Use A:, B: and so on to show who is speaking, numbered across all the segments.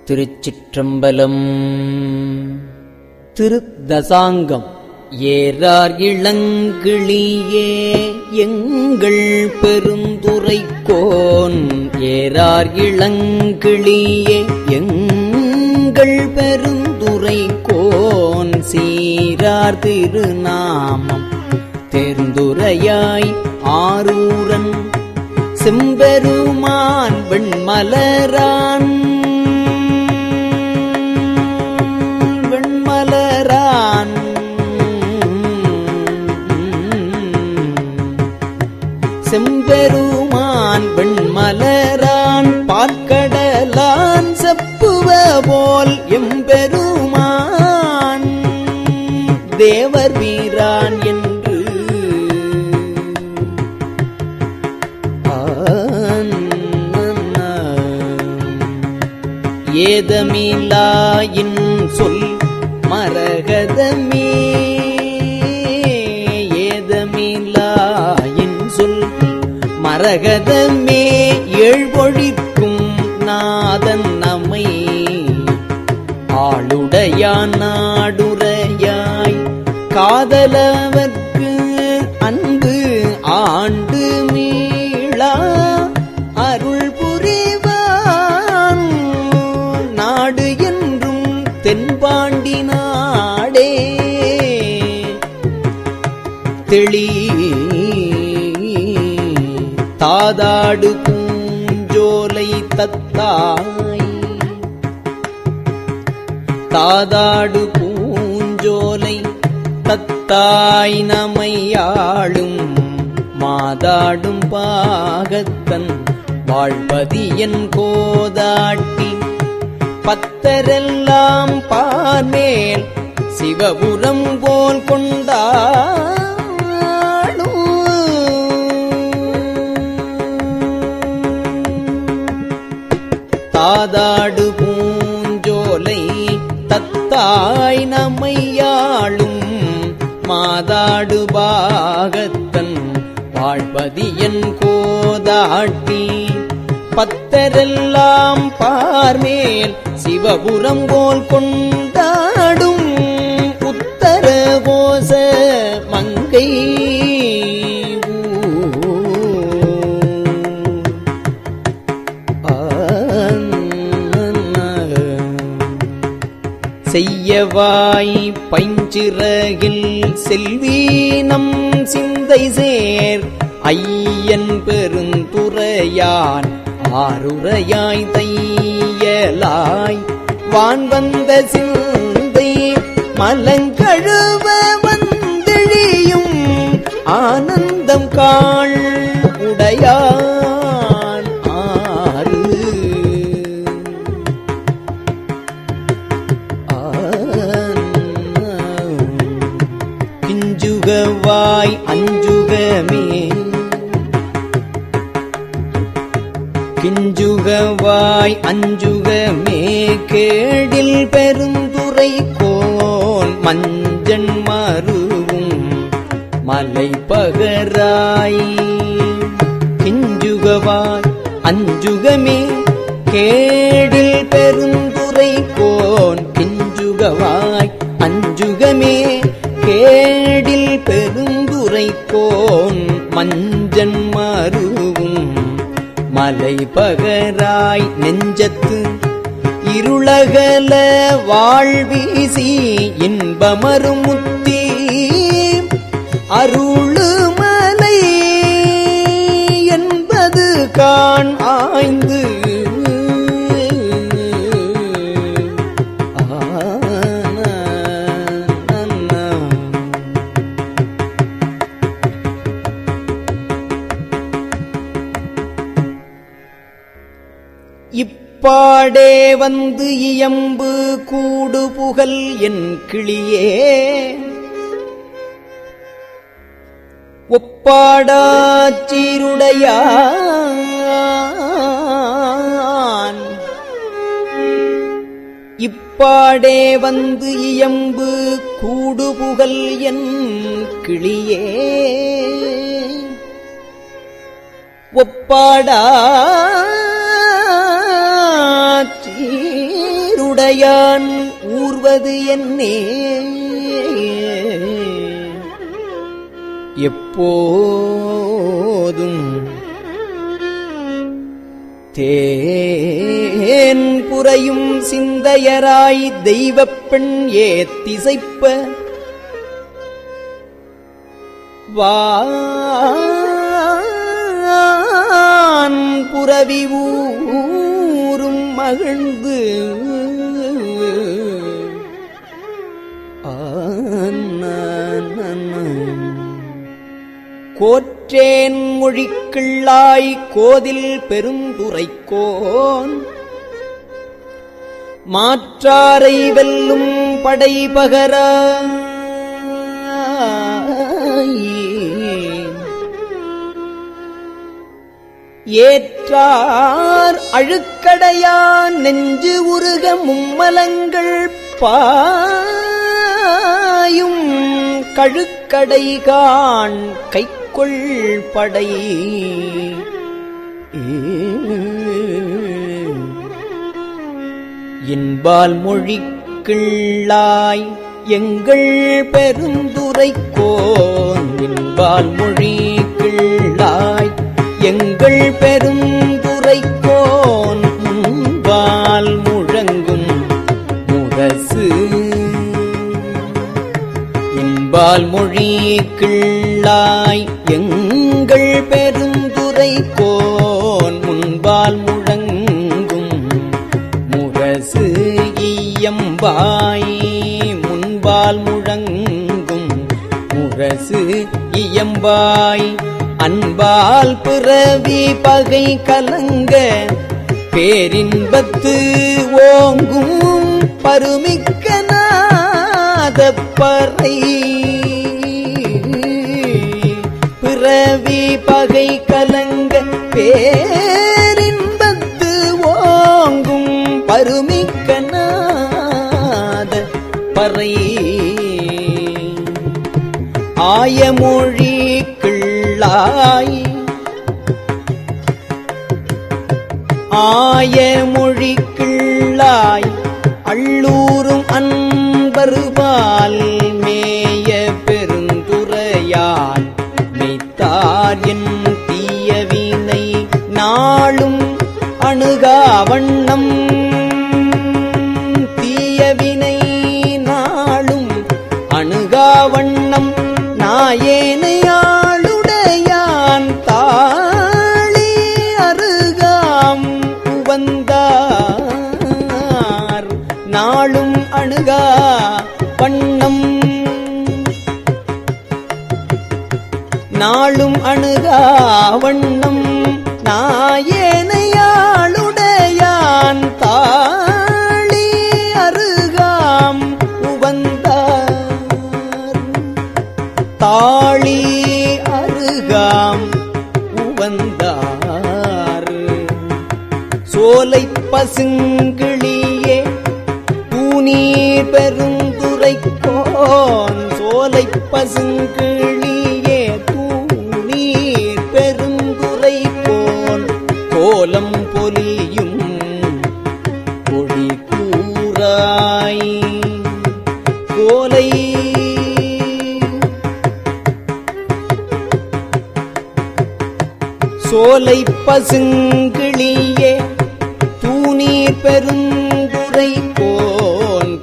A: திருச்சிற்றம்பலம். திருத்தசாங்கம். ஏறார் இளங்கிளியே எங்கள் பெருந்துரைக்கோன், ஏறார் இளங்கிளியே எங்கள் பெருந்துரைக்கோன், சீரார் திருநாமம் தேர்ந்துரையாய் ஆரூரன் செம்பெருமான் வெண்மலரான், செம்பெருமான் வெண்மலரான் பார்க்கடலான் செப்புவ போல் எம்பெருமான் தேவர் வீரான் என்று ஏதமிலாயின் சொல் மரகதமே, ஏதமிலாயின் சொல் மரகதமே, ஏழ்வொழிக்கும் நாதன் நம்மை ஆளுடையான் நாடுரையாய் காதலவர்க்கு அன்பு ஆண்டு மீளா அருள் புரிவான், நாடு என்றும் தென்பாண்டி நாடே தெளி தாதாடு பூஞ்சோலை தத்தாய், தாதாடு பூஞ்சோலை தத்தாய் நமையாளும் மாதாடும் பாகத்தன் வாழ்வதியன் கோதாட்டி, பத்தரெல்லாம் பார்மேல் சிவபுரம் போல் கொண்டாடும், தாதாடு பூஞ்சோலை தத்தாய் நமையாளும் மாதாடு பாகத்தன் வாழ்வதியன் கோதாட்டி, பத்தரெல்லாம் பார்மேல் சிவபுரம் போல் கொண்டாடும் உத்தர கோச மங்கை செய்யவாய் பைஞ்சிறகில் செல்வீனம் சிந்தை சேர் ஐயன் பெருந்துரையான் ஆருரையாய் தையலாய் வான் வந்த சிந்தை மலங்கழுவ வந்தெழியும் ஆனந்தம் காள் உடையான் ஆறு கிஞ்சுகவாய் அஞ்சுகமே, கிஞ்சுகவாய் அஞ்சுகமே கேடில் பெருந்துரைக்கோன் மஞ்சன் மருவும் மலை பகராய், கிஞ்சுகவாய் அஞ்சுகமே கேடில் பெருந்துரைக்கோன், கிஞ்சுகவாய் அஞ்சுகமே கேடில் பெருந்துரைக்கோன் மஞ்சன் மருவும் மலை பகராய், நெஞ்சத்து இருளகல வாழ்வீசி இன்பமரும் முத்தி அருளுமலை என்பது காண் ஆய்ந்து இப்பாடே வந்து இயம்பு கூடு புகழ் என் கிளியே, ஒப்பாடாச்சீருடையான், இப்பாடே வந்து இயம்பு கூடு புகழ் என் கிளியே, ஒப்பாடா கடையான் ஊர்வது என்னே எப்போதும் தேன் புரையும் சிந்தையராய் தெய்வப் பெண் ஏத்திசைப்ப வான் புரவி ஊரும் மகிழ்ந்து கோற்றேன் மொழிக்கிள்ளாய் கோதில் பெருந்துரைக்கோன் மாற்றாரை வெல்லும் படைபகரா ஏற்றார் அழுக்கடையான் நெஞ்சு உருக மும்மலங்கள் பாயும் கழுக்கடைகான் கைக்கொள் படை இன்பால் மொழிக்கிள்ளாய் எங்கள் பெருந்துரைக்கோன் இன்பால் மொழிக்கிள்ளாய் எங்கள் பெருந்துரைக்கோன் முன்பால் முழங்கும் முரசு இன்பால் மொழிக்கிள்ளாய் எங்கள் பெருந்துரைக்கோன் முன்பால் முழங்கும் முரசு இயம்பாய் முன்பால் முழங்கும் முரசு இயம்பாய் அன்பால் பிறவி பகை கலங்க பேரின்பத்து ஓங்கும் பருமிக்க நாதப்பறை பிறவி பகை கலங்க பேரின்பத்து ஓங்கும் பருமிக்க நாதப்பறை ஆயமொழி ஆயமொழிக்கிள்ளாய் அள்ளூரும் அன்பருபால் மேய பெருந்துரையால் மெய்த்தார் என் தீயவினை நாளும் அணுகா வண்ணம் தீயவினை நாளும் அணுகா வண்ணம் நாயேனையாளுடையான் தாளி அருகாம் உவந்தார் நாளும் அணுகா வண்ணம் நாளும் அணுகா வண்ணம் நாயேனையாளுடையான் தாளி அருகாம் உவந்தார் தாளி அருகாம் உவந்தார் சோலை பசுங்கிளியே தூநீர் பெருந்துரைக்கோன் சோலை பசுங்கிளியே தூநீர் பெருந்துரைக்கோன் கோலம் பொலியும் பொழி கூறாய் கோலை சோலை பசுங்கிளியே தூநீர் பெருந்துரைக்கோன்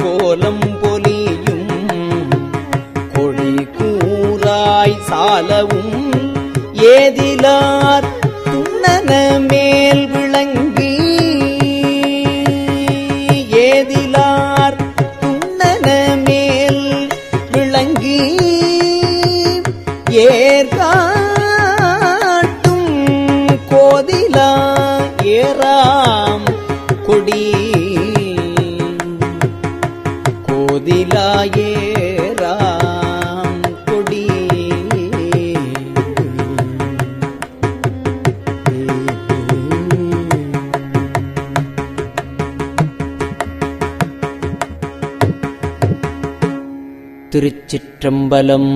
A: கோலம் பொலியும் கொடி கூறாய் சாலவும் ஏதிலார் துண்ணன மேல் விளங்கி ஏதிலார் துண்ணன மேல் விளங்கி ஏற்காட்டும் கோதிலா ஏறாம் கொடி கோதிலா ஏறாம் கொடி திருச்சிற்றம்பலம்.